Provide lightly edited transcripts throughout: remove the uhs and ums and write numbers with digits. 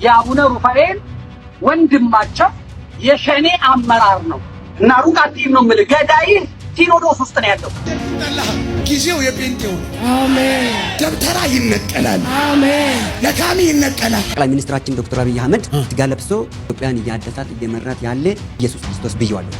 የአቡነ ሩፋኤል ወንድማቸው የሸኔ አመራር ነው እና ሩቃቲም ነው የምልህ ገዳይ ሲኖዶስ ውስጥ ነው ያለው። ጊዜው የጴንጤው አሜን። ደብተራ ይነቀላል፣ አሜን። ለካሚ ይነቀላል። ጠቅላይ ሚኒስትራችን ዶክተር አብይ አህመድ ስጋ ለብሶ ኢትዮጵያን እያደሳት እየመራት ያለ ኢየሱስ ክርስቶስ ብየዋለሁ።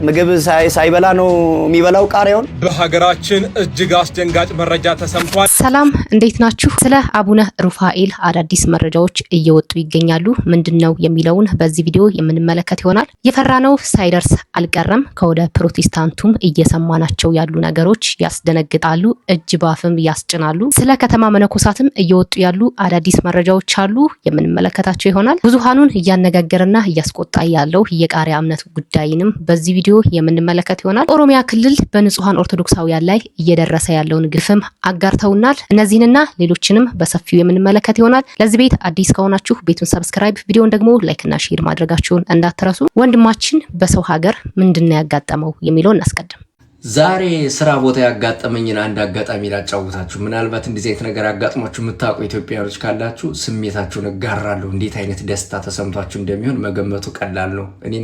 ምግብ ሳይበላ ነው የሚበላው ቃሪያውን። በሀገራችን እጅግ አስደንጋጭ መረጃ ተሰምቷል። ሰላም እንዴት ናችሁ? ስለ አቡነ ሩፋኤል አዳዲስ መረጃዎች እየወጡ ይገኛሉ። ምንድነው የሚለውን በዚህ ቪዲዮ የምንመለከት ይሆናል። የፈራነው ሳይደርስ አልቀረም። ከወደ ፕሮቴስታንቱም እየሰማናቸው ያሉ ነገሮች ያስደነግጣሉ፣ እጅ ባፍም ያስጭናሉ። ስለ ከተማ መነኮሳትም እየወጡ ያሉ አዳዲስ መረጃዎች አሉ፣ የምንመለከታቸው ይሆናል። ብዙሃኑን እያነጋገረና እያስቆጣ ያለው የቃሪያ እምነት ጉዳይንም በዚህ ቪዲዮ የምንመለከት ይሆናል። ኦሮሚያ ክልል በንጹሃን ኦርቶዶክሳውያን ላይ እየደረሰ ያለውን ግፍም አጋርተውናል። እነዚህንና ሌሎችንም በሰፊው የምንመለከት ይሆናል። ለዚህ ቤት አዲስ ከሆናችሁ ቤቱን ሰብስክራይብ፣ ቪዲዮን ደግሞ ላይክና ሼር ማድረጋችሁን እንዳትረሱ። ወንድማችን በሰው ሀገር ምንድነው ያጋጠመው የሚለውን እናስቀድም። ዛሬ ስራ ቦታ ያጋጠመኝን አንድ አጋጣሚ ላጫውታችሁ። ምናልባት እንደዚህ አይነት ነገር አጋጥሟችሁ የምታውቁ ኢትዮጵያውያኖች ካላችሁ ስሜታችሁን እጋራለሁ። እንዴት አይነት ደስታ ተሰምቷችሁ እንደሚሆን መገመቱ ቀላል ነው። እኔ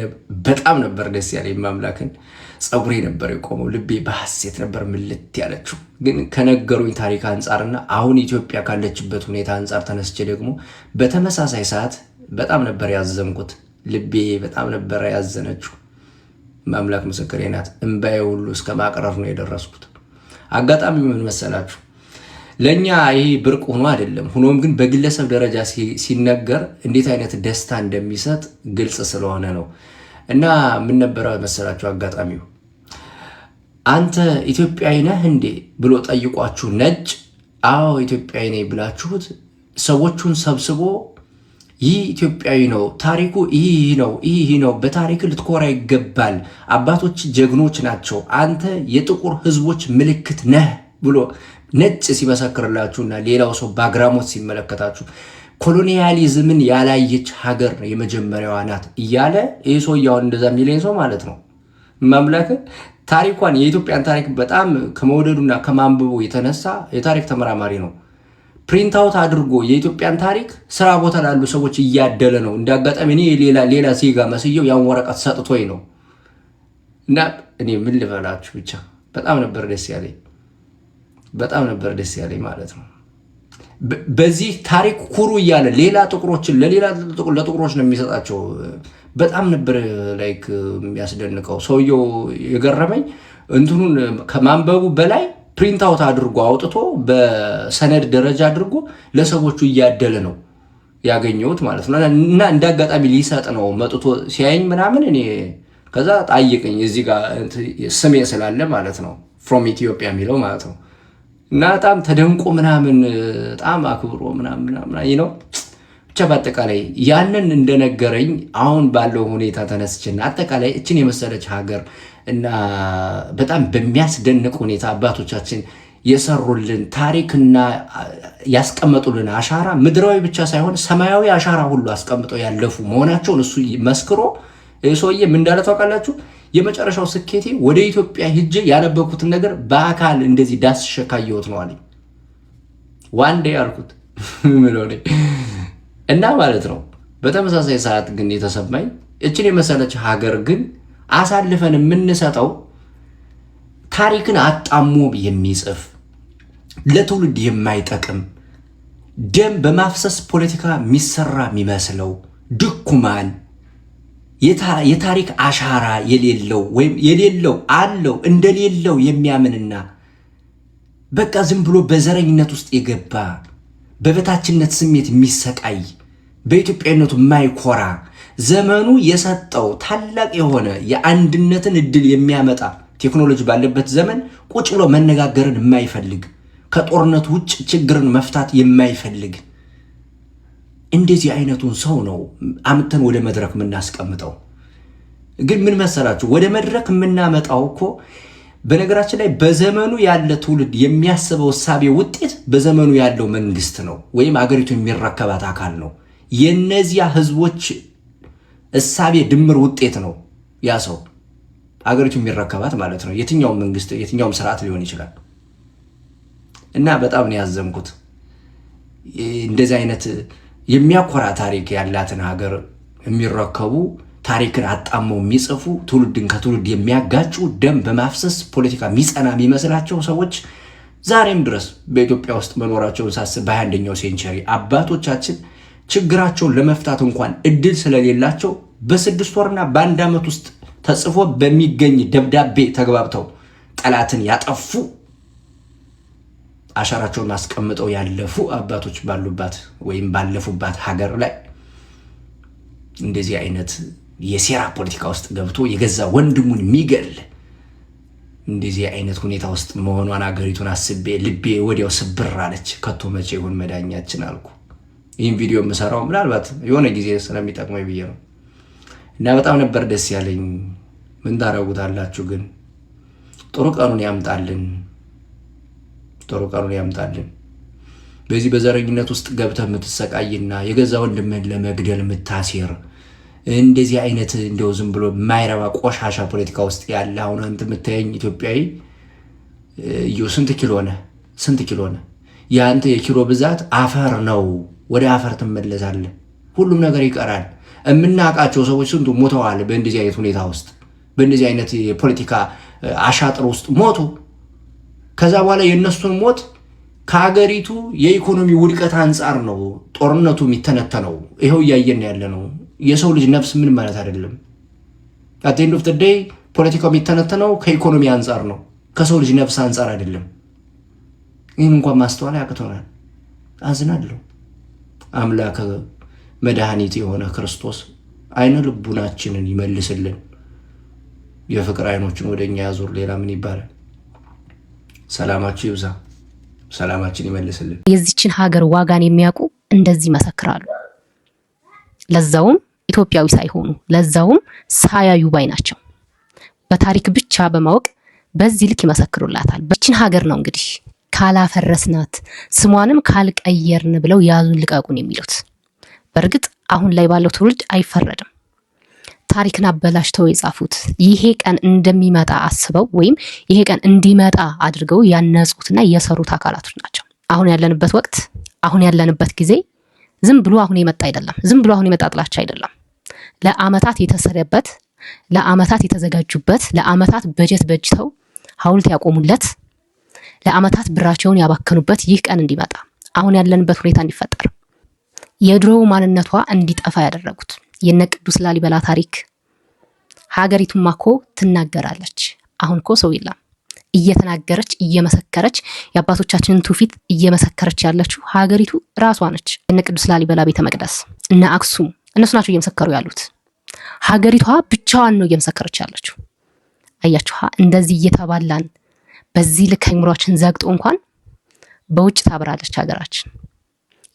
በጣም ነበር ደስ ያለኝ። ማምላክን ጸጉሬ ነበር የቆመው፣ ልቤ በሐሴት ነበር ምልት ያለችው። ግን ከነገሩኝ ታሪክ አንጻርና አሁን ኢትዮጵያ ካለችበት ሁኔታ አንጻር ተነስቼ ደግሞ በተመሳሳይ ሰዓት በጣም ነበር ያዘንኩት። ልቤ በጣም ነበር ያዘነችው። ማምላክ ምስክሬ ናት። እንባዬ ሁሉ እስከ ማቅረር ነው የደረስኩት። አጋጣሚ ምን መሰላችሁ? ለኛ ይሄ ብርቅ ሆኖ አይደለም። ሆኖም ግን በግለሰብ ደረጃ ሲነገር እንዴት አይነት ደስታ እንደሚሰጥ ግልጽ ስለሆነ ነው። እና ምን ነበር መሰላችሁ አጋጣሚው? አንተ ኢትዮጵያዊ ነህ እንዴ ብሎ ጠይቋችሁ ነጭ አዎ ኢትዮጵያዊ ነኝ ብላችሁት ሰዎቹን ሰብስቦ ይህ ኢትዮጵያዊ ነው፣ ታሪኩ ይህ ነው፣ በታሪክ ልትኮራ ይገባል፣ አባቶች ጀግኖች ናቸው፣ አንተ የጥቁር ህዝቦች ምልክት ነህ ብሎ ነጭ ሲመሰክርላችሁና ሌላው ሰው በአግራሞት ሲመለከታችሁ ኮሎኒያሊዝምን ያላየች ሀገር የመጀመሪያዋ ናት እያለ ይህ ሰውየውን እንደዛ የሚለኝ ሰው ማለት ነው። ማምላክ ታሪኳን የኢትዮጵያን ታሪክ በጣም ከመውደዱና ከማንበቡ የተነሳ የታሪክ ተመራማሪ ነው። ፕሪንት አውት አድርጎ የኢትዮጵያን ታሪክ ስራ ቦታ ላሉ ሰዎች እያደለ ነው። እንዳጋጣሚ እኔ ሌላ ዜጋ መስየው ያን ወረቀት ሰጥቶኝ ነው። እና እኔ ምን ልበላችሁ ብቻ በጣም ነበር ደስ ያለኝ ማለት ነው። በዚህ ታሪክ ኩሩ እያለ ሌላ ጥቁሮችን ለጥቁሮች ነው የሚሰጣቸው። በጣም ነበር ላይክ የሚያስደንቀው። ሰውየው የገረመኝ እንትኑን ከማንበቡ በላይ ፕሪንት አውት አድርጎ አውጥቶ በሰነድ ደረጃ አድርጎ ለሰዎቹ እያደለ ነው ያገኘሁት ማለት ነው። እና እንዳጋጣሚ ሊሰጥ ነው መጥቶ ሲያየኝ ምናምን እኔ ከዛ ጣይቀኝ እዚህ ጋር ስሜ ስላለ ማለት ነው ፍሮም ኢትዮጵያ የሚለው ማለት ነው። እና በጣም ተደንቆ ምናምን በጣም አክብሮ ምናምን ነው። ብቻ በአጠቃላይ ያንን እንደነገረኝ አሁን ባለው ሁኔታ ተነስችና አጠቃላይ እችን የመሰለች ሀገር እና በጣም በሚያስደንቅ ሁኔታ አባቶቻችን የሰሩልን ታሪክና ያስቀመጡልን አሻራ ምድራዊ ብቻ ሳይሆን ሰማያዊ አሻራ ሁሉ አስቀምጠው ያለፉ መሆናቸውን እሱ መስክሮ ሰውዬ ምን እንዳለ ታውቃላችሁ? የመጨረሻው ስኬቴ ወደ ኢትዮጵያ ሄጄ ያነበብኩትን ነገር በአካል እንደዚህ ዳስሼ ካየሁት ነው አለኝ። ዋንዴ ያልኩት ምለው እና ማለት ነው። በተመሳሳይ ሰዓት ግን የተሰማኝ እችን የመሰለች ሀገር ግን አሳልፈን የምንሰጠው ታሪክን አጣሞ የሚጽፍ ለትውልድ የማይጠቅም ደም በማፍሰስ ፖለቲካ የሚሰራ የሚመስለው ድኩማን የታሪክ አሻራ የሌለው ወይም የሌለው አለው እንደሌለው የሚያምንና በቃ ዝም ብሎ በዘረኝነት ውስጥ የገባ በበታችነት ስሜት የሚሰቃይ በኢትዮጵያዊነቱ የማይኮራ ዘመኑ የሰጠው ታላቅ የሆነ የአንድነትን እድል የሚያመጣ ቴክኖሎጂ ባለበት ዘመን ቁጭ ብሎ መነጋገርን የማይፈልግ ከጦርነት ውጭ ችግርን መፍታት የማይፈልግ እንደዚህ አይነቱን ሰው ነው አምተን ወደ መድረክ የምናስቀምጠው። ግን ምን መሰላችሁ ወደ መድረክ የምናመጣው እኮ በነገራችን ላይ በዘመኑ ያለ ትውልድ የሚያስበው እሳቤ ውጤት በዘመኑ ያለው መንግስት ነው ወይም አገሪቱ የሚረከባት አካል ነው። የነዚያ ህዝቦች እሳቤ ድምር ውጤት ነው ያ ሰው አገሪቱ የሚረከባት ማለት ነው። የትኛውም መንግስት የትኛውም ስርዓት ሊሆን ይችላል። እና በጣም ነው ያዘንኩት። እንደዚህ አይነት የሚያኮራ ታሪክ ያላትን ሀገር የሚረከቡ ታሪክን አጣመው የሚጽፉ ትውልድን ከትውልድ የሚያጋጩ ደም በማፍሰስ ፖለቲካ የሚጸና የሚመስላቸው ሰዎች ዛሬም ድረስ በኢትዮጵያ ውስጥ መኖራቸውን ሳስብ በ21ኛው ሴንቸሪ አባቶቻችን ችግራቸውን ለመፍታት እንኳን እድል ስለሌላቸው በ6 ወርና በ1 ዓመት ውስጥ ተጽፎ በሚገኝ ደብዳቤ ተግባብተው ጠላትን ያጠፉ አሻራቸውን ማስቀምጠው ያለፉ አባቶች ባሉባት ወይም ባለፉባት ሀገር ላይ እንደዚህ አይነት የሴራ ፖለቲካ ውስጥ ገብቶ የገዛ ወንድሙን የሚገል እንደዚህ አይነት ሁኔታ ውስጥ መሆኗን ሀገሪቱን አስቤ ልቤ ወዲያው ስብር አለች። ከቶ መቼ ይሁን መዳኛችን አልኩ። ይህን ቪዲዮ የምሰራው ምናልባት የሆነ ጊዜ ስለሚጠቅመኝ ብዬ ነው እና በጣም ነበር ደስ ያለኝ። ምን ታረጉታላችሁ ግን? ጥሩ ቀኑን ያምጣልን፣ ጥሩ ቀኑን ያምጣልን። በዚህ በዘረኝነት ውስጥ ገብተህ የምትሰቃይና የገዛ ወንድምህን ለመግደል የምታሴር እንደዚህ አይነት እንደው ዝም ብሎ የማይረባ ቆሻሻ ፖለቲካ ውስጥ ያለ አሁን አንተ የምታየኝ ኢትዮጵያዊ ስንት ኪሎ ነህ? የአንተ የኪሎ ብዛት አፈር ነው። ወደ አፈር ትመለሳለህ። ሁሉም ነገር ይቀራል። የምናውቃቸው ሰዎች ስንቱ ሞተዋል። በእንደዚህ አይነት ሁኔታ ውስጥ በእንደዚህ አይነት የፖለቲካ አሻጥር ውስጥ ሞቱ። ከዛ በኋላ የእነሱን ሞት ከሀገሪቱ የኢኮኖሚ ውድቀት አንጻር ነው ጦርነቱ የሚተነተነው። ይኸው እያየን ያለ ነው። የሰው ልጅ ነፍስ ምን ማለት አይደለም። at the end of the day ፖለቲካው የሚተነተነው ከኢኮኖሚ አንጻር ነው፣ ከሰው ልጅ ነፍስ አንጻር አይደለም። ይህን እንኳን ማስተዋል ያቅተናል። አዝናለሁ። አምላክ መድኃኒት የሆነ ክርስቶስ አይነ ልቡናችንን ይመልስልን፣ የፍቅር አይኖችን ወደኛ ያዙር። ሌላ ምን ይባላል? ሰላማችሁ ይብዛ፣ ሰላማችን ይመልስልን። የዚችን ሀገር ዋጋን የሚያውቁ እንደዚህ መሰክራሉ። ለዛውም ኢትዮጵያዊ ሳይሆኑ ለዛውም ሳያዩ ባይ ናቸው። በታሪክ ብቻ በማወቅ በዚህ ልክ ይመሰክሩላታል። በዚችን ሀገር ነው እንግዲህ ካላፈረስናት ስሟንም ካልቀየርን ብለው ያዙን ልቀቁን የሚሉት። በእርግጥ አሁን ላይ ባለው ትውልድ አይፈረድም። ታሪክን አበላሽተው የጻፉት ይሄ ቀን እንደሚመጣ አስበው ወይም ይሄ ቀን እንዲመጣ አድርገው ያነጹትና የሰሩት አካላቶች ናቸው። አሁን ያለንበት ወቅት፣ አሁን ያለንበት ጊዜ ዝም ብሎ አሁን የመጣ አይደለም። ዝም ብሎ አሁን የመጣ ጥላቻ አይደለም። ለአመታት የተሰረበት፣ ለአመታት የተዘጋጁበት፣ ለአመታት በጀት በጅተው ሐውልት ያቆሙለት፣ ለአመታት ብራቸውን ያባከኑበት ይህ ቀን እንዲመጣ፣ አሁን ያለንበት ሁኔታ እንዲፈጠር፣ የድሮው ማንነቷ እንዲጠፋ ያደረጉት የነ ቅዱስ ላሊበላ ታሪክ ሀገሪቱማ እኮ ትናገራለች። አሁን እኮ ሰው የለም። እየተናገረች እየመሰከረች የአባቶቻችንን ትውፊት እየመሰከረች ያለችው ሀገሪቱ ራሷ ነች። እነ ቅዱስ ላሊበላ ቤተ መቅደስ፣ እነ አክሱም እነሱ ናቸው እየመሰከሩ ያሉት። ሀገሪቷ ብቻዋን ነው እየመሰከረች ያለችው። አያችኋ? እንደዚህ እየተባላን በዚህ ልክ አይምሯችን ዘግጦ እንኳን በውጭ ታብራለች ሀገራችን።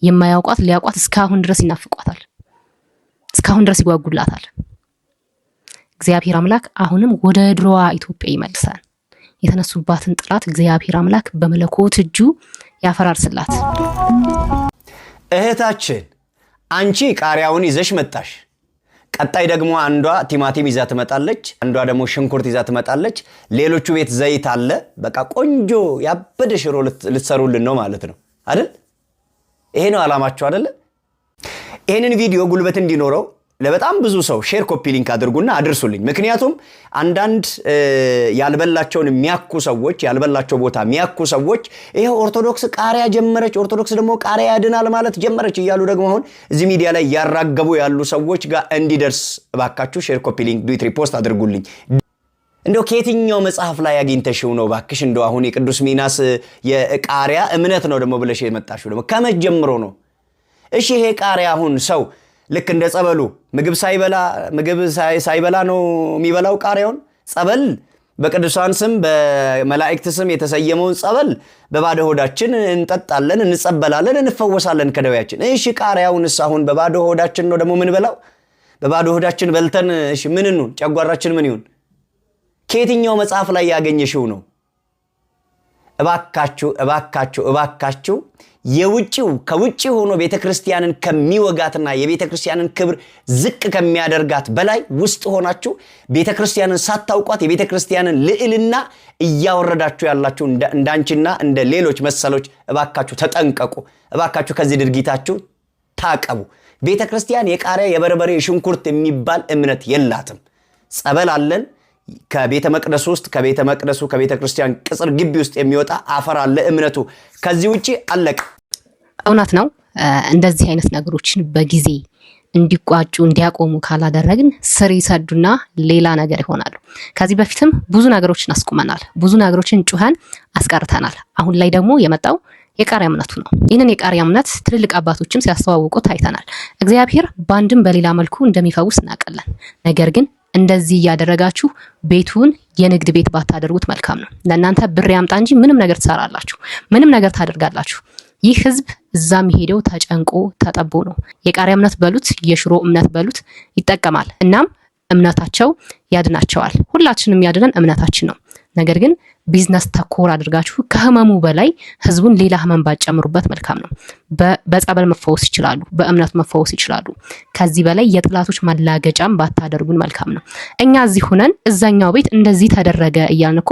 የማያውቋት ሊያውቋት እስካሁን ድረስ ይናፍቋታል፣ እስካሁን ድረስ ይጓጉላታል። እግዚአብሔር አምላክ አሁንም ወደ ድሮዋ ኢትዮጵያ ይመልሳል። የተነሱባትን ጥላት እግዚአብሔር አምላክ በመለኮት እጁ ያፈራርስላት። እህታችን አንቺ ቃሪያውን ይዘሽ መጣሽ። ቀጣይ ደግሞ አንዷ ቲማቲም ይዛ ትመጣለች፣ አንዷ ደግሞ ሽንኩርት ይዛ ትመጣለች። ሌሎቹ ቤት ዘይት አለ። በቃ ቆንጆ ያበደ ሽሮ ልትሰሩልን ነው ማለት ነው አይደል? ይሄ ነው አላማችሁ አይደል? ይሄንን ቪዲዮ ጉልበት እንዲኖረው ለበጣም ብዙ ሰው ሼር ኮፒ ሊንክ አድርጉና አድርሱልኝ። ምክንያቱም አንዳንድ ያልበላቸውን የሚያኩ ሰዎች፣ ያልበላቸው ቦታ የሚያኩ ሰዎች ይሄው ኦርቶዶክስ ቃሪያ ጀመረች፣ ኦርቶዶክስ ደግሞ ቃሪያ ያድናል ማለት ጀመረች እያሉ ደግሞ አሁን እዚህ ሚዲያ ላይ ያራገቡ ያሉ ሰዎች ጋር እንዲደርስ እባካችሁ ሼር ኮፒ ሊንክ ዱት ሪፖስት አድርጉልኝ። እንደው ከየትኛው መጽሐፍ ላይ ያገኝተሽው ነው ባክሽ? እንደው አሁን የቅዱስ ሚናስ የቃሪያ እምነት ነው ደግሞ ብለሽ የመጣሽው ደግሞ ከመጀመሩ ነው? እሺ ይሄ ቃሪያ አሁን ሰው ልክ እንደ ጸበሉ ምግብ ሳይበላ ነው የሚበላው ቃሪያውን። ጸበል በቅዱሳን ስም በመላእክት ስም የተሰየመውን ጸበል በባዶ ሆዳችን እንጠጣለን፣ እንጸበላለን፣ እንፈወሳለን ከደዌያችን። እሺ ቃሪያውንስ አሁን በባዶ ሆዳችን ነው ደግሞ ምን በላው? በባዶ ሆዳችን በልተን እሺ ምን እንሁን? ጨጓራችን ምን ይሁን? ከየትኛው መጽሐፍ ላይ ያገኘሽው ነው? እባካችሁ የውጪው ከውጪ ሆኖ ቤተክርስቲያንን ከሚወጋትና የቤተክርስቲያንን ክብር ዝቅ ከሚያደርጋት በላይ ውስጥ ሆናችሁ ቤተክርስቲያንን ሳታውቋት የቤተክርስቲያንን ልዕልና እያወረዳችሁ ያላችሁ እንዳንቺና እንደ ሌሎች መሰሎች እባካችሁ ተጠንቀቁ። እባካችሁ ከዚህ ድርጊታችሁ ታቀቡ። ቤተክርስቲያን የቃሪያ የበርበሬ ሽንኩርት የሚባል እምነት የላትም። ጸበል አለን። ከቤተ መቅደስ ውስጥ ከቤተ መቅደሱ ከቤተ ክርስቲያን ቅጽር ግቢ ውስጥ የሚወጣ አፈር አለ እምነቱ። ከዚህ ውጪ አለቀ። እውነት ነው። እንደዚህ አይነት ነገሮችን በጊዜ እንዲቋጩ እንዲያቆሙ ካላደረግን ስር ይሰዱና ሌላ ነገር ይሆናሉ። ከዚህ በፊትም ብዙ ነገሮችን አስቁመናል። ብዙ ነገሮችን ጩኸን አስቀርተናል። አሁን ላይ ደግሞ የመጣው የቃሪያ እምነቱ ነው። ይህንን የቃሪያ እምነት ትልልቅ አባቶችም ሲያስተዋውቁት አይተናል። እግዚአብሔር በአንድም በሌላ መልኩ እንደሚፈውስ እናውቃለን። ነገር ግን እንደዚህ እያደረጋችሁ ቤቱን የንግድ ቤት ባታደርጉት መልካም ነው። ለእናንተ ብር ያምጣ እንጂ ምንም ነገር ትሰራላችሁ፣ ምንም ነገር ታደርጋላችሁ። ይህ ህዝብ እዛም ሄደው ተጨንቆ ተጠቦ ነው የቃሪያ እምነት በሉት የሽሮ እምነት በሉት ይጠቀማል። እናም እምነታቸው ያድናቸዋል። ሁላችንም ያድነን እምነታችን ነው። ነገር ግን ቢዝነስ ተኮር አድርጋችሁ ከህመሙ በላይ ህዝቡን ሌላ ህመም ባጨምሩበት መልካም ነው። በጸበል መፈወስ ይችላሉ፣ በእምነት መፈወስ ይችላሉ። ከዚህ በላይ የጥላቶች ማላገጫም ባታደርጉን መልካም ነው። እኛ እዚህ ሆነን እዛኛው ቤት እንደዚህ ተደረገ እያልን እኮ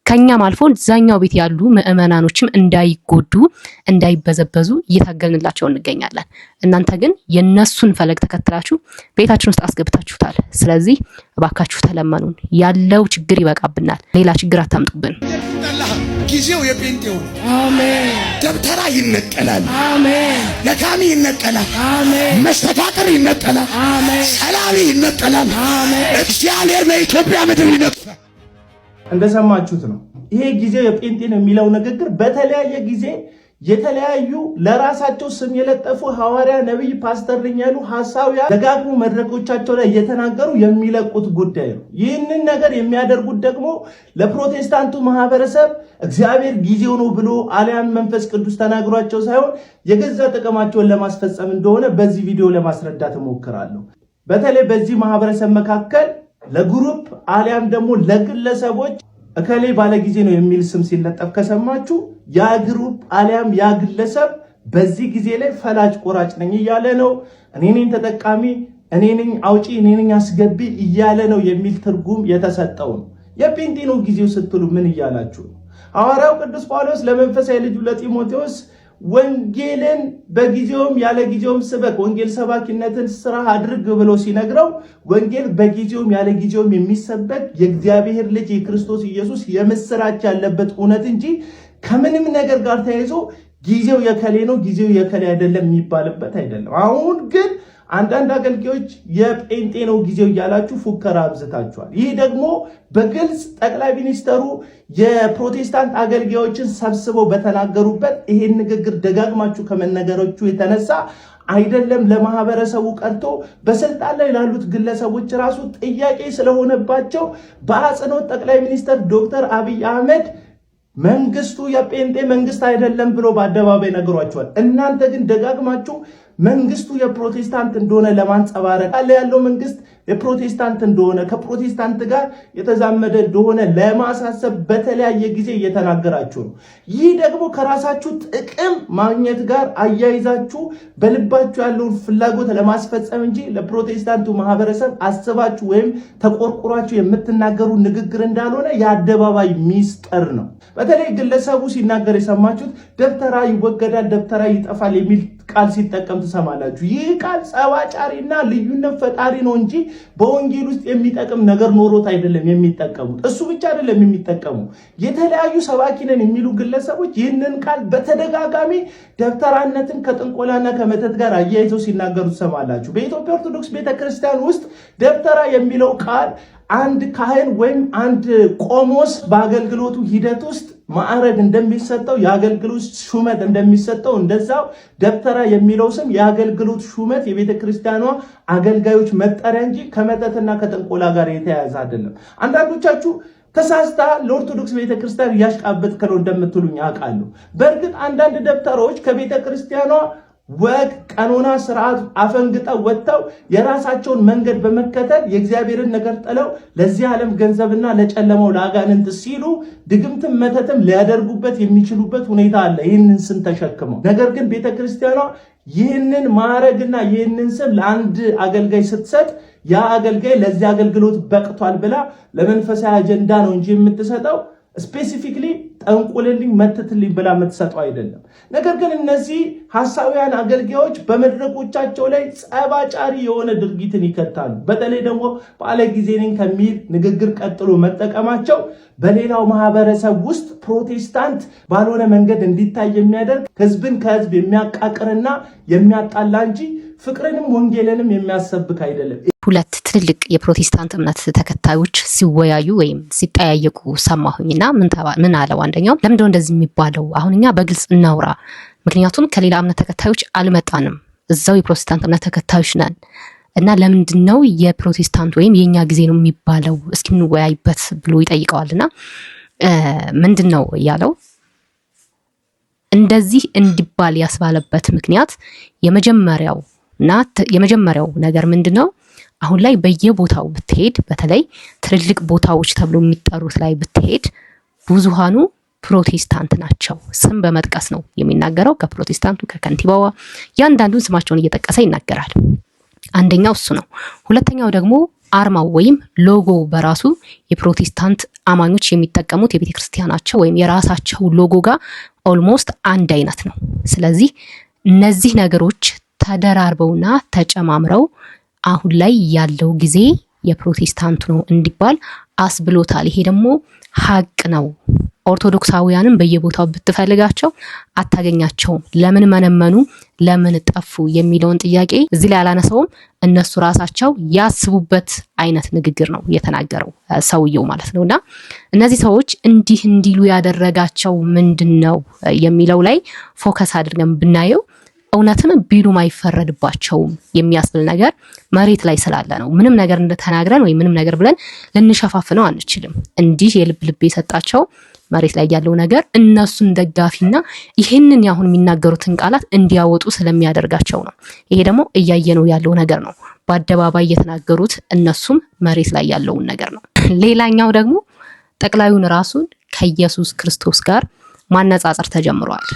ከኛም አልፎ እዛኛው ቤት ያሉ ምዕመናኖችም እንዳይጎዱ እንዳይበዘበዙ እየታገልንላቸው እንገኛለን። እናንተ ግን የነሱን ፈለግ ተከትላችሁ ቤታችን ውስጥ አስገብታችሁታል። ስለዚህ እባካችሁ ተለመኑን። ያለው ችግር ይበቃብናል። ሌላ ችግር አታምጡብን። ጊዜው የጴንጤው ነው። አሜን። ደብተራ ይነቀላል። አሜን። ለካሚ ይነቀላል። አሜን። መስተፋቅር ይነቀላል። አሜን። ሰላቢ ይነቀላል። አሜን። እግዚአብሔር በኢትዮጵያ ምድር ይነቅላል። እንደሰማችሁት ነው። ይሄ ጊዜው የጴንጤ ነው የሚለው ንግግር በተለያየ ጊዜ የተለያዩ ለራሳቸው ስም የለጠፉ ሐዋርያ፣ ነብይ፣ ፓስተር ነኝ ያሉ ሐሳውያን ደጋግሞ መድረኮቻቸው ላይ እየተናገሩ የሚለቁት ጉዳይ ነው። ይህንን ነገር የሚያደርጉት ደግሞ ለፕሮቴስታንቱ ማህበረሰብ እግዚአብሔር ጊዜው ነው ብሎ አልያም መንፈስ ቅዱስ ተናግሯቸው ሳይሆን የገዛ ጥቅማቸውን ለማስፈጸም እንደሆነ በዚህ ቪዲዮ ለማስረዳት እሞክራለሁ። በተለይ በዚህ ማህበረሰብ መካከል ለግሩፕ አልያም ደግሞ ለግለሰቦች እከሌ ባለጊዜ ነው የሚል ስም ሲለጠፍ ከሰማችሁ ያ ግሩፕ አልያም ያ ግለሰብ በዚህ ጊዜ ላይ ፈላጭ ቆራጭ ነኝ እያለ ነው። እኔ ነኝ ተጠቃሚ፣ እኔ ነኝ አውጪ፣ እኔ ነኝ አስገቢ እያለ ነው የሚል ትርጉም የተሰጠው ነው። የጴንጤ ነው ጊዜው ስትሉ ምን እያላችሁ ነው? ሐዋርያው ቅዱስ ጳውሎስ ለመንፈሳዊ ልጁ ለጢሞቴዎስ ወንጌልን በጊዜውም ያለ ጊዜውም ስበክ፣ ወንጌል ሰባኪነትን ስራ አድርግ ብሎ ሲነግረው ወንጌል በጊዜውም ያለ ጊዜውም የሚሰበክ የእግዚአብሔር ልጅ የክርስቶስ ኢየሱስ የምስራች ያለበት እውነት እንጂ ከምንም ነገር ጋር ተያይዞ ጊዜው የከሌ ነው ጊዜው የከሌ አይደለም የሚባልበት አይደለም። አሁን ግን አንዳንድ አገልጋዮች የጴንጤ ነው ጊዜው እያላችሁ ፉከራ አብዝታችኋል። ይህ ደግሞ በግልጽ ጠቅላይ ሚኒስተሩ የፕሮቴስታንት አገልጋዮችን ሰብስበው በተናገሩበት ይሄን ንግግር ደጋግማችሁ ከመነገሮቹ የተነሳ አይደለም ለማህበረሰቡ ቀርቶ በስልጣን ላይ ላሉት ግለሰቦች ራሱ ጥያቄ ስለሆነባቸው በአጽንኦት ጠቅላይ ሚኒስተር ዶክተር አብይ አህመድ መንግስቱ የጴንጤ መንግስት አይደለም ብሎ በአደባባይ ነግሯቸዋል። እናንተ ግን ደጋግማችሁ መንግስቱ የፕሮቴስታንት እንደሆነ ለማንጸባረቅ ያለው መንግስት የፕሮቴስታንት እንደሆነ ከፕሮቴስታንት ጋር የተዛመደ እንደሆነ ለማሳሰብ በተለያየ ጊዜ እየተናገራችሁ ነው። ይህ ደግሞ ከራሳችሁ ጥቅም ማግኘት ጋር አያይዛችሁ በልባችሁ ያለውን ፍላጎት ለማስፈጸም እንጂ ለፕሮቴስታንቱ ማህበረሰብ አስባችሁ ወይም ተቆርቁራችሁ የምትናገሩ ንግግር እንዳልሆነ የአደባባይ ሚስጥር ነው። በተለይ ግለሰቡ ሲናገር የሰማችሁት ደብተራ ይወገዳል፣ ደብተራ ይጠፋል የሚል ቃል ሲጠቀም ትሰማላችሁ። ይህ ቃል ጸባጫሪና ልዩነት ፈጣሪ ነው እንጂ በወንጌል ውስጥ የሚጠቅም ነገር ኖሮት አይደለም የሚጠቀሙት። እሱ ብቻ አይደለም የሚጠቀሙ የተለያዩ ሰባኪ ነን የሚሉ ግለሰቦች ይህንን ቃል በተደጋጋሚ ደብተራነትን ከጥንቆላና ከመተት ጋር አያይዘው ሲናገሩ ትሰማላችሁ። በኢትዮጵያ ኦርቶዶክስ ቤተክርስቲያን ውስጥ ደብተራ የሚለው ቃል አንድ ካህን ወይም አንድ ቆሞስ በአገልግሎቱ ሂደት ውስጥ ማዕረግ እንደሚሰጠው የአገልግሎት ሹመት እንደሚሰጠው እንደዛው ደብተራ የሚለው ስም የአገልግሎት ሹመት የቤተ ክርስቲያኗ አገልጋዮች መጠሪያ እንጂ ከመተትና ከጥንቆላ ጋር የተያያዘ አይደለም። አንዳንዶቻችሁ ተሳስታ ለኦርቶዶክስ ቤተክርስቲያን እያሽቃበጥክ ነው እንደምትሉኝ አውቃለሁ። በእርግጥ አንዳንድ ደብተሮች ከቤተ ክርስቲያኗ ወግ፣ ቀኖና፣ ስርዓት አፈንግጠው ወጥተው የራሳቸውን መንገድ በመከተል የእግዚአብሔርን ነገር ጥለው ለዚህ ዓለም ገንዘብና ለጨለማው ለአጋንንት ሲሉ ድግምትም መተትም ሊያደርጉበት የሚችሉበት ሁኔታ አለ፣ ይህንን ስም ተሸክመው። ነገር ግን ቤተክርስቲያኗ ይህንን ማዕረግና ይህንን ስም ለአንድ አገልጋይ ስትሰጥ ያ አገልጋይ ለዚህ አገልግሎት በቅቷል ብላ ለመንፈሳዊ አጀንዳ ነው እንጂ የምትሰጠው ስፔሲፊክሊ ጠንቁልልኝ መትትልኝ ብላ የምትሰጠው አይደለም። ነገር ግን እነዚህ ሐሳውያን አገልጋዮች በመድረኮቻቸው ላይ ጸባጫሪ የሆነ ድርጊትን ይከታሉ። በተለይ ደግሞ ባለ ጊዜ ነኝ ከሚል ንግግር ቀጥሎ መጠቀማቸው በሌላው ማህበረሰብ ውስጥ ፕሮቴስታንት ባልሆነ መንገድ እንዲታይ የሚያደርግ ህዝብን ከህዝብ የሚያቃቅርና የሚያጣላ እንጂ ፍቅርንም ወንጌልንም የሚያሰብክ አይደለም። ሁለት ትልልቅ የፕሮቴስታንት እምነት ተከታዮች ሲወያዩ ወይም ሲጠያየቁ ሰማሁኝና ምን አለው አንደኛው፣ ለምንድነው እንደዚህ የሚባለው? አሁን እኛ በግልጽ እናውራ፣ ምክንያቱም ከሌላ እምነት ተከታዮች አልመጣንም፣ እዛው የፕሮቴስታንት እምነት ተከታዮች ነን እና ለምንድነው የፕሮቴስታንት ወይም የኛ ጊዜ ነው የሚባለው? እስኪ እንወያይበት ብሎ ይጠይቀዋልና ምንድነው ያለው? እንደዚህ እንዲባል ያስባለበት ምክንያት የመጀመሪያው ነገር ምንድነው? አሁን ላይ በየቦታው ብትሄድ፣ በተለይ ትልልቅ ቦታዎች ተብሎ የሚጠሩት ላይ ብትሄድ ብዙሃኑ ፕሮቴስታንት ናቸው። ስም በመጥቀስ ነው የሚናገረው። ከፕሮቴስታንቱ ከከንቲባዋ ያንዳንዱን ስማቸውን እየጠቀሰ ይናገራል። አንደኛው እሱ ነው። ሁለተኛው ደግሞ አርማው ወይም ሎጎ በራሱ የፕሮቴስታንት አማኞች የሚጠቀሙት የቤተክርስቲያናቸው ወይም የራሳቸው ሎጎ ጋር ኦልሞስት አንድ አይነት ነው። ስለዚህ እነዚህ ነገሮች ተደራርበውና ተጨማምረው አሁን ላይ ያለው ጊዜ የፕሮቴስታንቱ ነው እንዲባል አስብሎታል። ይሄ ደግሞ ሀቅ ነው። ኦርቶዶክሳውያንም በየቦታው ብትፈልጋቸው አታገኛቸውም። ለምን መነመኑ፣ ለምን ጠፉ የሚለውን ጥያቄ እዚህ ላይ አላነሳውም። እነሱ ራሳቸው ያስቡበት አይነት ንግግር ነው የተናገረው ሰውየው ማለት ነውና እነዚህ ሰዎች እንዲህ እንዲሉ ያደረጋቸው ምንድነው የሚለው ላይ ፎከስ አድርገን ብናየው እውነትም ቢሉም አይፈረድባቸውም የሚያስብል ነገር መሬት ላይ ስላለ ነው። ምንም ነገር እንደተናግረን ወይ ምንም ነገር ብለን ልንሸፋፍነው አንችልም። እንዲህ የልብ ልብ የሰጣቸው መሬት ላይ ያለው ነገር እነሱን ደጋፊና ይህንን ያሁን የሚናገሩትን ቃላት እንዲያወጡ ስለሚያደርጋቸው ነው። ይሄ ደግሞ እያየነው ያለው ነገር ነው። በአደባባይ የተናገሩት እነሱም መሬት ላይ ያለውን ነገር ነው። ሌላኛው ደግሞ ጠቅላዩን ራሱን ከኢየሱስ ክርስቶስ ጋር ማነጻጸር ተጀምሯል።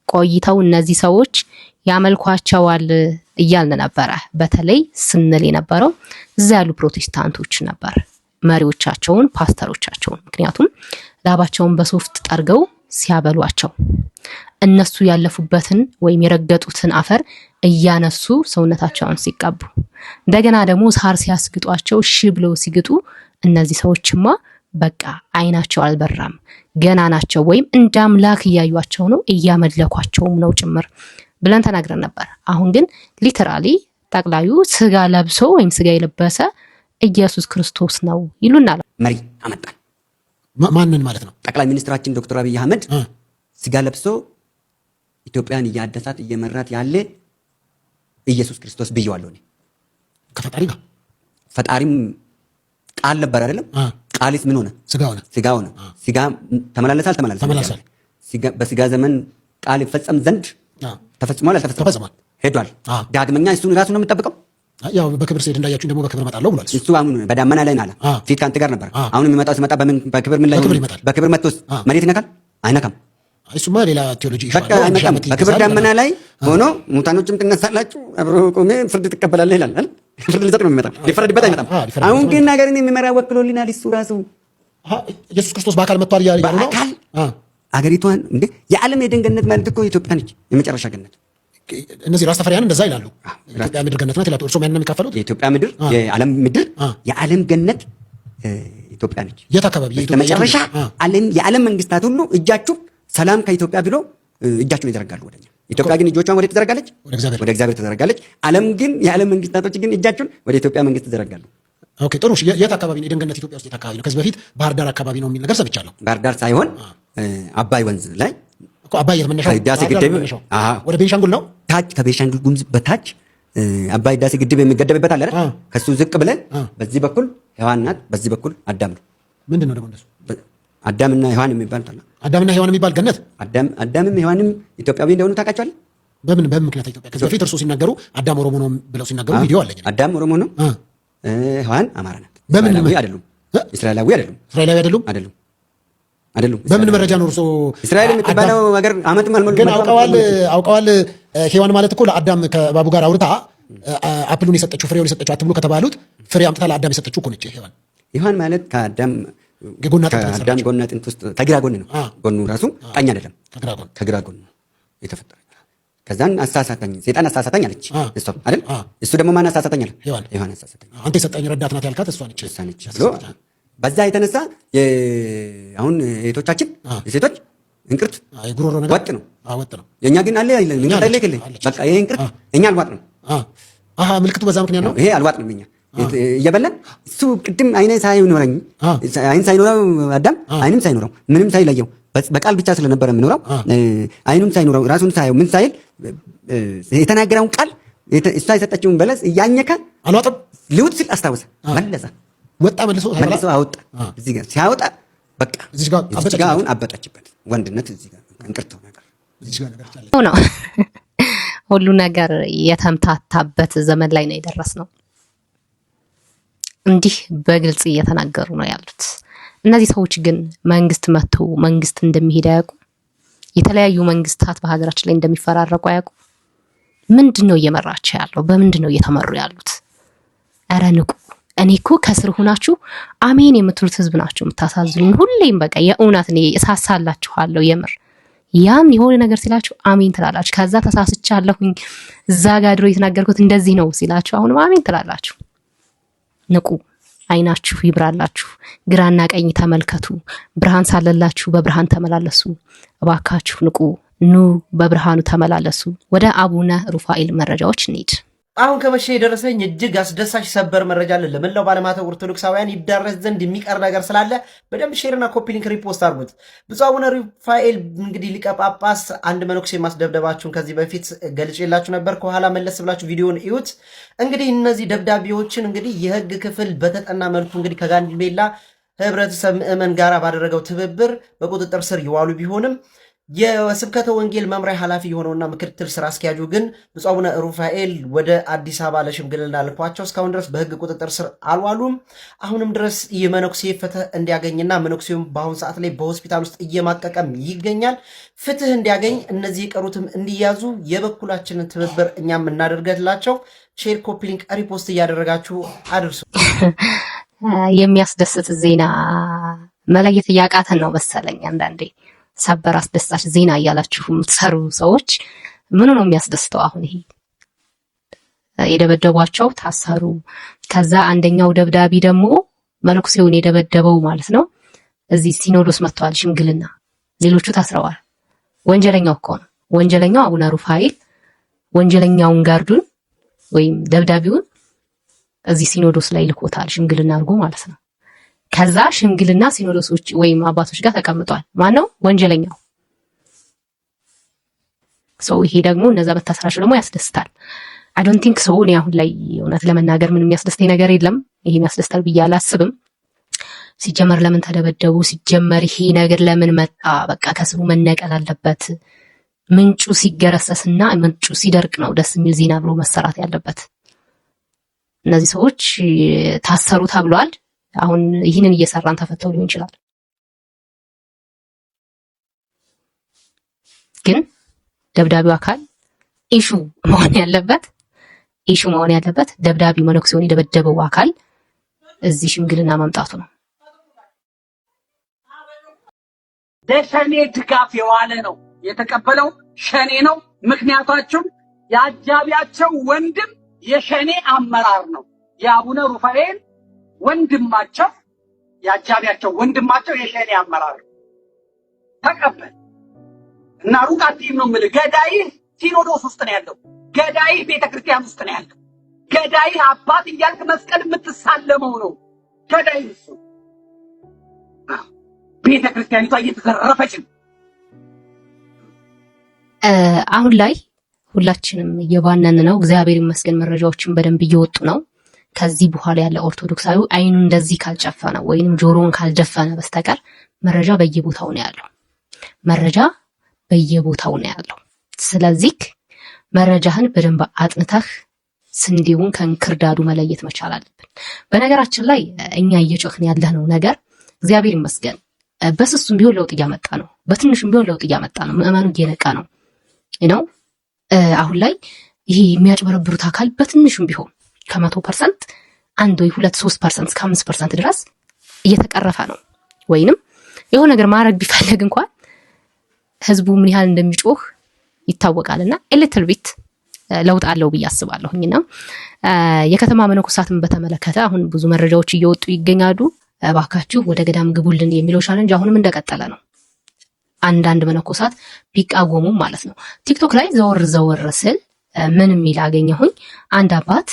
ቆይተው እነዚህ ሰዎች ያመልኳቸዋል እያልን ነበረ። በተለይ ስንል የነበረው እዛ ያሉ ፕሮቴስታንቶች ነበር፣ መሪዎቻቸውን፣ ፓስተሮቻቸውን። ምክንያቱም ላባቸውን በሶፍት ጠርገው ሲያበሏቸው እነሱ ያለፉበትን ወይም የረገጡትን አፈር እያነሱ ሰውነታቸውን ሲቀቡ፣ እንደገና ደግሞ ሳር ሲያስግጧቸው እሺ ብለው ሲግጡ እነዚህ ሰዎችማ በቃ አይናቸው አልበራም፣ ገና ናቸው፣ ወይም እንደ አምላክ እያዩቸው ነው፣ እያመለኳቸውም ነው ጭምር ብለን ተናግረን ነበር። አሁን ግን ሊተራሊ ጠቅላዩ ስጋ ለብሶ ወይም ስጋ የለበሰ ኢየሱስ ክርስቶስ ነው ይሉናል። መሪ አመጣን። ማንን ማለት ነው? ጠቅላይ ሚኒስትራችን ዶክተር አብይ አህመድ ስጋ ለብሶ ኢትዮጵያን እያደሳት እየመራት ያለ ኢየሱስ ክርስቶስ ብየዋለሁ እኔ። ከፈጣሪ ጋር ፈጣሪም ቃል ነበር አይደለም? ቃልስ ምን ሆነ? ስጋ ሆነ። ስጋ ተመላለሰ አልተመላለሰም? በስጋ ዘመን ቃል ይፈጸም ዘንድ ተፈጽሟል አልተፈጸመም? ሄዷል። ዳግመኛ እሱን ራሱ ነው የምጠብቀው። ያው በክብር ሲሄድ እንዳያችሁ ደግሞ በክብር እመጣለሁ ብሏል። እሱ አሁን በዳመና ላይ አለ። ፊት ካንተ ጋር ነበር። አሁን የሚመጣው ሲመጣ በክብር ምን ላይ ይመጣል? በክብር መጥቶስ መሬት ይነካል? አይነካም። እሱማ ሌላ ቴዎሎጂ በቃ አይነካም። በክብር ዳመና ላይ ሆኖ ሙታኖችም ትነሳላችሁ፣ አብሮ ቆሜ ፍርድ ትቀበላለህ ይላል አይደል? ፍርድ ሊሰጥ ነው የሚመጣው፣ ሊፈረድበት አይመጣም። አሁን ግን ነገርን የሚመራ ወክሎልናል እሱ ራሱ ኢየሱስ ክርስቶስ በአካል መጥቷል እያለ ነው። በአካል አገሪቷን እንዴ የዓለም የደን ገነት ማለት እኮ ኢትዮጵያ ነች፣ የመጨረሻ ገነት። እነዚህ ራስተፈሪያን እንደዛ ይላሉ። ኢትዮጵያ ምድር ገነት ናት ይላሉ። እርሶም ያንን የሚካፈሉት የኢትዮጵያ ምድር የዓለም ምድር የዓለም ገነት ኢትዮጵያ ነች። የት አካባቢ? የመጨረሻ ዓለም የዓለም መንግስታት ሁሉ እጃችሁ ሰላም ከኢትዮጵያ ብሎ እጃችሁን ይዘረጋሉ ወደኛ። ኢትዮጵያ ግን እጆቿን ወደ ትዘረጋለች፣ ወደ እግዚአብሔር ትዘረጋለች። ዓለም ግን የዓለም መንግስታቶች ግን እጃቸውን ወደ ኢትዮጵያ መንግስት ትዘረጋሉ። ኦኬ ጥሩ። የት አካባቢ ነው የደን ገነት? ኢትዮጵያ ውስጥ የት አካባቢ ነው? ከዚህ በፊት ባህር ዳር አካባቢ ነው የሚል ነገር ሰምቻለሁ። ባህር ዳር ሳይሆን አባይ ወንዝ ላይ እኮ አባይ የመነሻው ህዳሴ ግድብ ወደ ቤንሻንጉል ነው። ታች ከቤንሻንጉል ጉሙዝ በታች አባይ ህዳሴ ግድብ የሚገደብበት አለ አይደል? ከሱ ዝቅ ብለን በዚህ በኩል ሔዋን ናት፣ በዚህ በኩል አዳም ነው። ምንድን ነው ደግሞ እንደሱ? አዳምና ሔዋን የሚባል ታላ አዳምና ሔዋን የሚባል ገነት። አዳምም ሔዋንም ኢትዮጵያዊ እንደሆኑ ታውቃቸዋለህ? በምን ምክንያት ኢትዮጵያ? ከዚህ በፊት እርሱ ሲናገሩ አዳም ኦሮሞ ነው ብለው ሲናገሩ ቪዲዮ አለኝ። አዳም ኦሮሞ ነው፣ ሔዋን አማራ ናት። በምን አይደሉም? እስራኤላዊ አይደሉም? እስራኤላዊ አይደሉም? አይደሉም። በምን መረጃ ነው እርሱ? እስራኤል የምትባለው ሀገር አመት ማልሞላ ግን አውቀዋል። ሔዋን ማለት እኮ ለአዳም ከባቡ ጋር አውርታ አፕሉን የሰጠችው ፍሬውን የሰጠችው አትብሉ ከተባሉት ፍሬ አምጥታ ለአዳም የሰጠችው እኮ ነች ሔዋን ማለት ከአዳም ጎን አጥንት ውስጥ ከግራ ጎን ነው። ጎኑ ራሱ ቀኝ አይደለም፣ ከግራ ጎን ነው የተፈጠረ። ከዛን አሳሳተኝ፣ ሰይጣን አሳሳተኝ አለች እሷ አይደል? እሱ ደግሞ ማን አሳሳተኝ አለ? ሔዋን አሳሳተኝ። አንተ የሰጠኝ ረዳት ናት ያልካት እሷ ነች ብሎ በዛ የተነሳ አሁን እህቶቻችን የሴቶች እንቅርት የጉሮሮ ነገር ወጥ ነው። የእኛ ግን አለ አይደለም። እንቅርት አይለክ በቃ ይሄ እንቅርት እኛ አልዋጥ ነው። ምልክቱ በዛ ምክንያት ነው። ይሄ አልዋጥ ነው። እኛ እየበላን እሱ ቅድም አይኔ ሳይኖረኝ አይን ሳይኖረው አዳም አይንም ሳይኖረው ምንም ሳይለየው በቃል ብቻ ስለነበረ የምኖረው አይኑም ሳይኖረው ራሱን ሳይው ምን ሳይል የተናገረውን ቃል እሷ የሰጠችውን በለስ እያኘከ አልዋጥም ልውጥ ሲል አስታወሰ፣ መለሰ፣ ወጣ፣ መልሶ አወጣ። እዚህ ጋር ሲያወጣ በቃ እዚህ ጋር አሁን አበጣችበት። ወንድነት እዚህ ጋር እንቅርተው ነገር እዚህ ጋር ነገር ታለ ነው። ሁሉ ነገር የተምታታበት ዘመን ላይ ነው የደረስነው። እንዲህ በግልጽ እየተናገሩ ነው ያሉት እነዚህ ሰዎች። ግን መንግስት መጥቶ መንግስት እንደሚሄድ አያውቁ። የተለያዩ መንግስታት በሀገራችን ላይ እንደሚፈራረቁ አያውቁ። ምንድነው እየመራቸው ያለው? በምንድነው እየተመሩ ያሉት? ኧረ ንቁ። እኔ እኮ ከስር ሆናችሁ አሜን የምትሉት ህዝብ ናቸው የምታሳዝኑኝ። ሁሌም በቃ የእውነት እኔ እሳሳላችኋለሁ። የምር ያም የሆነ ነገር ሲላችሁ አሜን ትላላችሁ። ከዛ ተሳስቻለሁኝ እዛ ጋር ድሮ የተናገርኩት እንደዚህ ነው ሲላችሁ አሁንም አሜን ትላላችሁ። ንቁ፣ አይናችሁ ይብራላችሁ፣ ግራና ቀኝ ተመልከቱ፣ ብርሃን ሳለላችሁ በብርሃን ተመላለሱ። እባካችሁ ንቁ፣ ኑ በብርሃኑ ተመላለሱ። ወደ አቡነ ሩፋኤል መረጃዎች እንሂድ። አሁን ከመሸ የደረሰኝ እጅግ አስደሳች ሰበር መረጃ አለ። ለመላው ባለማተብ ኦርቶዶክሳውያን ይዳረስ ዘንድ የሚቀር ነገር ስላለ በደንብ ሼርና ኮፒ ሊንክ ሪፖስት አድርጉት። ብፁዕ አቡነ ሩፋኤል እንግዲህ ሊቀ ጳጳስ አንድ መነኩሴ ማስደብደባችሁን ከዚህ በፊት ገልጬላችሁ ነበር። ከኋላ መለስ ብላችሁ ቪዲዮን እዩት። እንግዲህ እነዚህ ደብዳቤዎችን እንግዲህ የህግ ክፍል በተጠና መልኩ እንግዲህ ከጋምቤላ ህብረተሰብ ምዕመን ጋር ባደረገው ትብብር በቁጥጥር ስር የዋሉ ቢሆንም የስብከተ ወንጌል መምሪያ ኃላፊ የሆነውና ምክትል ስራ አስኪያጁ ግን ብፁዕ አቡነ ሩፋኤል ወደ አዲስ አበባ ለሽምግልና ልኳቸው እስካሁን ድረስ በህግ ቁጥጥር ስር አልዋሉም። አሁንም ድረስ የመነኩሴ ፍትህ እንዲያገኝና መነኩሴውም በአሁኑ ሰዓት ላይ በሆስፒታል ውስጥ እየማቀቀም ይገኛል። ፍትህ እንዲያገኝ እነዚህ የቀሩትም እንዲያዙ የበኩላችንን ትብብር እኛም እናደርገላቸው። ሼር፣ ኮፒ ሊንክ፣ ሪፖስት እያደረጋችሁ አድርሱ። የሚያስደስት ዜና መለየት እያቃተን ነው መሰለኝ አንዳንዴ። ሰበር አስደሳች ዜና እያላችሁ የምትሰሩ ሰዎች ምኑ ነው የሚያስደስተው? አሁን ይሄ የደበደቧቸው ታሰሩ። ከዛ አንደኛው ደብዳቤ ደግሞ መነኩሴውን የደበደበው ማለት ነው እዚህ ሲኖዶስ መጥቷል ሽምግልና፣ ሌሎቹ ታስረዋል። ወንጀለኛው እኮ ነው ወንጀለኛው አቡነ ሩፋኤል። ወንጀለኛውን ጋርዱን ወይም ደብዳቤውን እዚህ ሲኖዶስ ላይ ልኮታል ሽምግልና አድርጎ ማለት ነው። ከዛ ሽምግልና ሲኖዶሶች ወይም አባቶች ጋር ተቀምጧል። ማነው ወንጀለኛው? ሰው ይሄ ደግሞ እነዛ መታሰራቸው ደግሞ ያስደስታል። አይ ዶንት ቲንክ ሰው እኔ አሁን ላይ እውነት ለመናገር ምንም የሚያስደስተኝ ነገር የለም። ይሄ ያስደስታል ብዬ አላስብም። ሲጀመር ለምን ተደበደቡ? ሲጀመር ይሄ ነገር ለምን መጣ? በቃ ከስሩ መነቀል አለበት። ምንጩ ሲገረሰስና ምንጩ ሲደርቅ ነው ደስ የሚል ዜና ብሎ መሰራት ያለበት። እነዚህ ሰዎች ታሰሩ ተብሏል። አሁን ይህንን እየሰራን ተፈተው ሊሆን ይችላል። ግን ደብዳቤው አካል ኢሹ መሆን ያለበት ደብዳቤው መነኩሴውን የደበደበው አካል እዚህ ሽምግልና መምጣቱ ነው። ለሸኔ ድጋፍ የዋለ ነው የተቀበለው ሸኔ ነው። ምክንያታቸውም የአጃቢያቸው ወንድም የሸኔ አመራር ነው። የአቡነ ሩፋኤል ወንድማቸው የአጃቢያቸው ወንድማቸው የሸኔ አመራር ተቀበል እና ሩቅ አትሂድ ነው የምልህ። ገዳይህ ሲኖዶስ ውስጥ ነው ያለው። ገዳይህ ቤተክርስቲያን ውስጥ ነው ያለው። ገዳይህ አባት እያልክ መስቀል የምትሳለመው ነው። ገዳይህ እሱ። ቤተክርስቲያኒቷ እየተዘረፈች ነው። አሁን ላይ ሁላችንም እየባነን ነው። እግዚአብሔር ይመስገን መረጃዎችን በደንብ እየወጡ ነው። ከዚህ በኋላ ያለ ኦርቶዶክሳዊ አይኑ እንደዚህ ካልጨፈነ ወይንም ጆሮውን ካልደፈነ በስተቀር መረጃ በየቦታው ነው ያለው። ስለዚህ መረጃህን በደንብ አጥንተህ ስንዴውን ከእንክርዳዱ መለየት መቻል አለብን። በነገራችን ላይ እኛ እየጮህን ያለነው ነገር እግዚአብሔር ይመስገን በስሱም ቢሆን ለውጥ እያመጣ ነው። በትንሹም ቢሆን ለውጥ እያመጣ ነው። ምዕመኑ እየነቃ ነው ነው አሁን ላይ ይሄ የሚያጭበረብሩት አካል በትንሹም ቢሆን ከ100% 1 ወይ 2 3% እስከ 5% ድረስ እየተቀረፈ ነው። ወይንም የሆነ ነገር ማድረግ ቢፈልግ እንኳን ህዝቡ ምን ያህል እንደሚጮህ ይታወቃልና ኤሊትል ቢት ለውጥ አለው ብዬ አስባለሁኝና የከተማ መነኮሳትን በተመለከተ አሁን ብዙ መረጃዎች እየወጡ ይገኛሉ። እባካችሁ ወደ ገዳም ግቡልን የሚለው ቻሌንጅ አሁንም እንደቀጠለ ነው። አንዳንድ መነኮሳት ቢቃወሙም ማለት ነው። ቲክቶክ ላይ ዘወር ስል ምን የሚል አገኘሁኝ። አንድ አባት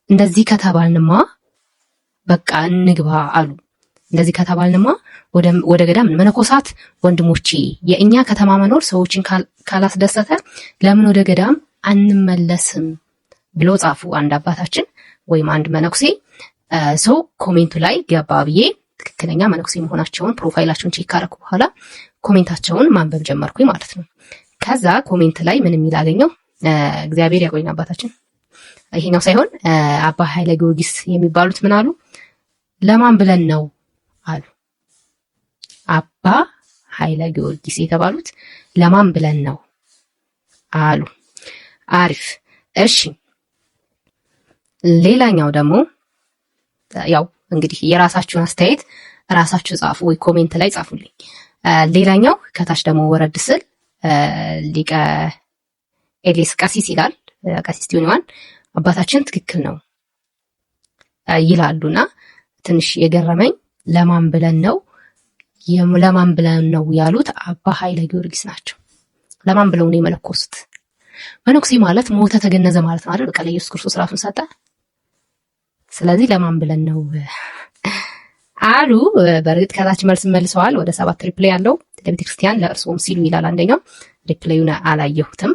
እንደዚህ ከተባልንማ በቃ እንግባ አሉ። እንደዚህ ከተባልንማ ወደ ገዳም መነኮሳት ወንድሞቼ፣ የእኛ ከተማ መኖር ሰዎችን ካላስደሰተ ለምን ወደ ገዳም አንመለስም ብሎ ጻፉ አንድ አባታችን ወይም አንድ መነኩሴ። ሰው ኮሜንቱ ላይ ገባ ብዬ ትክክለኛ መነኩሴ መሆናቸውን ፕሮፋይላቸውን ቼክ ካረኩ በኋላ ኮሜንታቸውን ማንበብ ጀመርኩኝ ማለት ነው። ከዛ ኮሜንት ላይ ምን የሚል አገኘው? እግዚአብሔር ያቆይን አባታችን። ይሄኛው ሳይሆን አባ ኃይለ ጊዮርጊስ የሚባሉት ምን አሉ? ለማን ብለን ነው አሉ። አባ ኃይለ ጊዮርጊስ የተባሉት ለማን ብለን ነው አሉ። አሪፍ። እሺ፣ ሌላኛው ደግሞ ያው እንግዲህ የራሳችሁን አስተያየት ራሳችሁ ጻፉ ወይ ኮሜንት ላይ ጻፉልኝ። ሌላኛው ከታች ደግሞ ወረድ ስል ሊቀ ኤሊስ ቀሲስ ይላል። ቀሲስ ቲዩኒዋን አባታችን ትክክል ነው ይላሉና ትንሽ የገረመኝ ለማን ብለን ነው ያሉት አባ ኃይለ ጊዮርጊስ ናቸው። ለማን ብለው ነው የመለኮሱት? መነኩሴ ማለት ሞተ ተገነዘ ማለት ነው አይደል? በቃ ለኢየሱስ ክርስቶስ ራሱን ሰጠ። ስለዚህ ለማን ብለን ነው አሉ። በእርግጥ ከታች መልስ መልሰዋል። ወደ 7 ሪፕሌይ ያለው ለቤተክርስቲያን ለእርሶም ሲሉ ይላል አንደኛው። ሪፕሌዩን አላየሁትም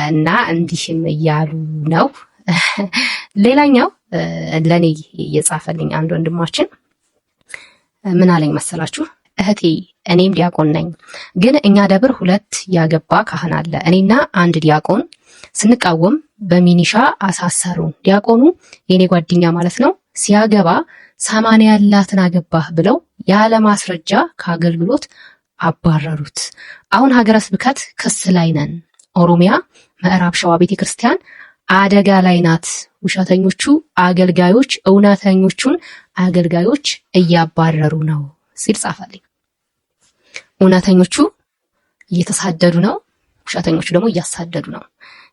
እና እንዲህም እያሉ ነው። ሌላኛው ለኔ የጻፈልኝ አንድ ወንድማችን ምን አለኝ መሰላችሁ? እህቴ እኔም ዲያቆን ነኝ፣ ግን እኛ ደብር 2 ያገባ ካህን አለ። እኔና አንድ ዲያቆን ስንቃወም በሚኒሻ አሳሰሩን። ዲያቆኑ የኔ ጓደኛ ማለት ነው። ሲያገባ 80 ያላትን አገባህ ብለው ያለ ማስረጃ ከአገልግሎት አባረሩት። አሁን ሀገረ ስብከት ክስ ላይ ነን። ኦሮሚያ ምዕራብ ሸዋ ቤተክርስቲያን አደጋ ላይ ናት። ውሸተኞቹ አገልጋዮች እውነተኞቹን አገልጋዮች እያባረሩ ነው ሲል ጻፈልኝ። እውነተኞቹ እየተሳደዱ ነው፣ ውሸተኞቹ ደግሞ እያሳደዱ ነው።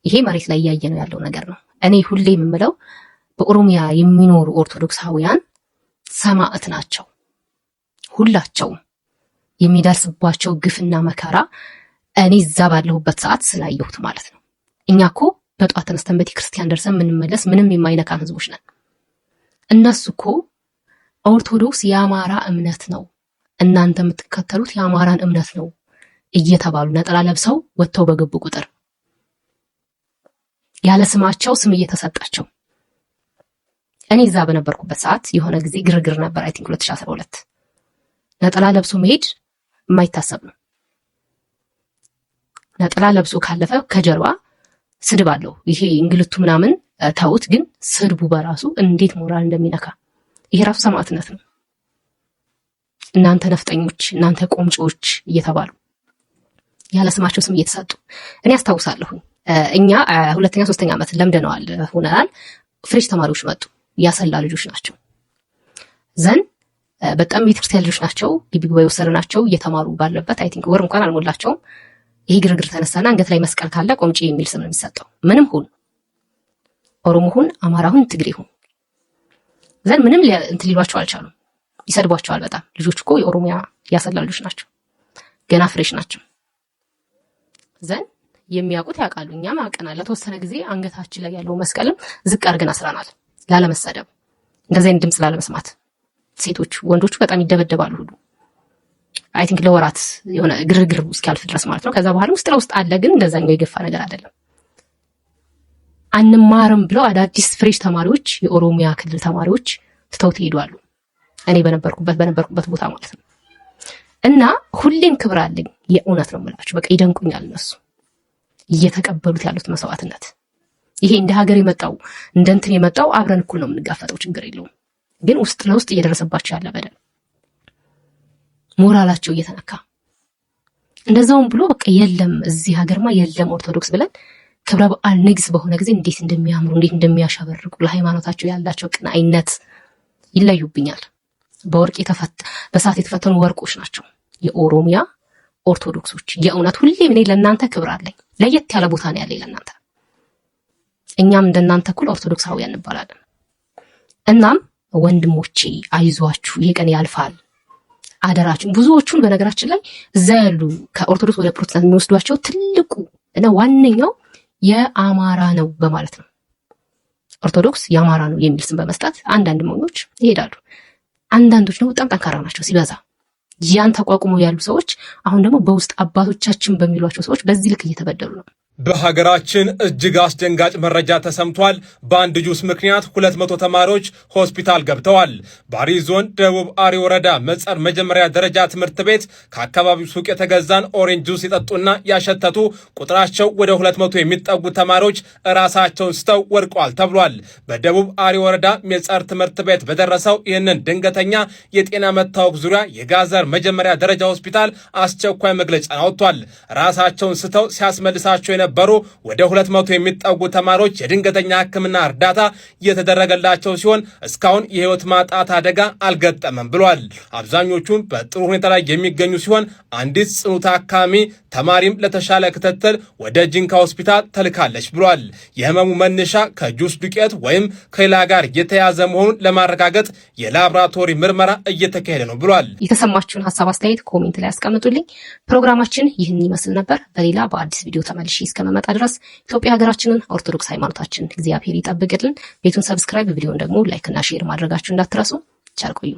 ይሄ መሬት ላይ እያየ ነው ያለው ነገር ነው። እኔ ሁሌ የምለው በኦሮሚያ የሚኖሩ ኦርቶዶክሳውያን ሰማዕት ናቸው። ሁላቸውም የሚደርስባቸው ግፍና መከራ እኔ እዛ ባለሁበት ሰዓት ስላየሁት ማለት ነው። እኛ እኮ በጧት ተነስተን ቤተክርስቲያን ደርሰን ምንመለስ ምንም የማይነካን ህዝቦች ነን። እነሱ እኮ ኦርቶዶክስ የአማራ እምነት ነው፣ እናንተ የምትከተሉት የአማራን እምነት ነው እየተባሉ ነጠላ ለብሰው ወጥተው በገቡ ቁጥር ያለ ስማቸው ስም እየተሰጣቸው እኔ እዛ በነበርኩበት ሰዓት የሆነ ጊዜ ግርግር ነበር። አይ ቲንክ 2012 ነጠላ ለብሶ መሄድ የማይታሰብ ነው። ነጠላ ለብሶ ካለፈ ከጀርባ ስድብ አለው። ይሄ እንግልቱ ምናምን ተውት፣ ግን ስድቡ በራሱ እንዴት ሞራል እንደሚነካ ይሄ ራሱ ሰማዕትነት ነው። እናንተ ነፍጠኞች፣ እናንተ ቆምጮዎች እየተባሉ ያለ ስማቸው ስም እየተሰጡ እኔ አስታውሳለሁ። እኛ 2ኛ 3ኛ ዓመት ለምደነዋል ሆነናል። ፍሬሽ ተማሪዎች መጡ። ያሰላ ልጆች ናቸው። ዘን በጣም ቤተክርስቲያን ልጆች ናቸው። ግቢ ጉባኤ ወሰድናቸው እየተማሩ ባለበት አይ ቲንክ ወር እንኳን አልሞላቸውም። ይሄ ግርግር ተነሳና አንገት ላይ መስቀል ካለ ቆምጬ የሚል ስም ነው የሚሰጠው። ምንም ሁን ኦሮሞ ሁን፣ አማራ ሁን፣ ትግሬ ሁን። ዘን ምንም እንትን ሊሏቸው አልቻሉም። ይሰድቧቸዋል በጣም። ልጆች እኮ የኦሮሚያ ያሰላ ልጆች ናቸው፣ ገና ፍሬሽ ናቸው። ዘን የሚያውቁት ያውቃሉ፣ እኛም አውቀናል። ለተወሰነ ጊዜ አንገታችን ላይ ያለው መስቀልም ዝቅ አድርገን አስረናል፣ ላለመሰደብ፣ እንደዚህ አይነት ድምፅ ላለመስማት። ሴቶች ወንዶቹ በጣም ይደበደባሉ ሁሉ አይ ቲንክ ለወራት የሆነ ግርግር እስኪያልፍ ድረስ ማለት ነው። ከዛ በኋላ ውስጥ ለውስጥ አለ፣ ግን እንደዛኛው የገፋ ነገር አይደለም። አንማርም ብለው አዳዲስ ፍሬሽ ተማሪዎች የኦሮሚያ ክልል ተማሪዎች ትተው ትሄዳሉ። እኔ በነበርኩበት ቦታ ማለት ነው። እና ሁሌም ክብር አለኝ። የእውነት ነው የምላችሁ። በቃ ይደንቁኛል እነሱ። እየተቀበሉት ያሉት መስዋዕትነት። ይሄ እንደ ሀገር የመጣው እንደ እንትን የመጣው አብረን እኩል ነው የምንጋፈጠው፣ ችግር የለውም። ግን ውስጥ ለውስጥ እየደረሰባቸው ያለ በደል፣ ሞራላቸው እየተነካ እንደዛውም ብሎ በቃ የለም እዚህ ሀገርማ የለም ኦርቶዶክስ ብለን ክብረ በዓል ንግስ በሆነ ጊዜ እንዴት እንደሚያምሩ እንዴት እንደሚያሸበርቁ ለሃይማኖታቸው ያላቸው ቅንዓይነት ይለዩብኛል። በወርቅ በሳት የተፈተኑ ወርቆች ናቸው የኦሮሚያ ኦርቶዶክሶች። የእውነት ሁሌም እኔ ለእናንተ ክብር አለኝ፣ ለየት ያለ ቦታ ነው ያለኝ ለእናንተ። እኛም እንደናንተ እኩል ኦርቶዶክሳውያን እንባላለን። እናም ወንድሞቼ አይዟችሁ፣ ይሄ ቀን ያልፋል። አደራችሁ። ብዙዎቹን በነገራችን ላይ እዛ ያሉ ከኦርቶዶክስ ወደ ፕሮቴስታንት የሚወስዷቸው ትልቁ እና ዋነኛው የአማራ ነው በማለት ነው። ኦርቶዶክስ የአማራ ነው የሚል ስም በመስጠት አንዳንድ ሞኞች ይሄዳሉ። አንዳንዶች ነው በጣም ጠንካራ ናቸው ሲበዛ። ያን ተቋቁመው ያሉ ሰዎች አሁን ደግሞ በውስጥ አባቶቻችን በሚሏቸው ሰዎች በዚህ ልክ እየተበደሉ ነው። በሀገራችን እጅግ አስደንጋጭ መረጃ ተሰምቷል። በአንድ ጁስ ምክንያት 200 ተማሪዎች ሆስፒታል ገብተዋል። በአሪ ዞን ደቡብ አሪ ወረዳ መጸር መጀመሪያ ደረጃ ትምህርት ቤት ከአካባቢው ሱቅ የተገዛን ኦሬንጅ ጁስ የጠጡና ያሸተቱ ቁጥራቸው ወደ 200 የሚጠጉ ተማሪዎች ራሳቸውን ስተው ወድቀዋል ተብሏል። በደቡብ አሪ ወረዳ መጸር ትምህርት ቤት በደረሰው ይህንን ድንገተኛ የጤና መታወክ ዙሪያ የጋዘር መጀመሪያ ደረጃ ሆስፒታል አስቸኳይ መግለጫ አውጥቷል። ራሳቸውን ስተው ሲያስመልሳቸው በሩ ወደ 200 የሚጠጉ ተማሪዎች የድንገተኛ ሕክምና እርዳታ እየተደረገላቸው ሲሆን እስካሁን የህይወት ማጣት አደጋ አልገጠመም ብሏል። አብዛኞቹም በጥሩ ሁኔታ ላይ የሚገኙ ሲሆን አንዲት ጽኑ ታካሚ ተማሪም ለተሻለ ክትትል ወደ ጂንካ ሆስፒታል ተልካለች ብሏል። የህመሙ መነሻ ከጁስ ዱቄት ወይም ከሌላ ጋር የተያዘ መሆኑን ለማረጋገጥ የላቦራቶሪ ምርመራ እየተካሄደ ነው ብሏል። የተሰማችሁን ሀሳብ አስተያየት ኮሜንት ላይ ያስቀምጡልኝ። ፕሮግራማችን ይህን ይመስል ነበር። በሌላ በአዲስ ቪዲዮ ተመልሼ እስከመመጣ ድረስ ኢትዮጵያ ሀገራችንን ኦርቶዶክስ ሃይማኖታችን እግዚአብሔር ይጠብቅልን። ቤቱን ሰብስክራይብ፣ ቪዲዮን ደግሞ ላይክ እና ሼር ማድረጋችሁ እንዳትረሱ። ቻል ቆዩ።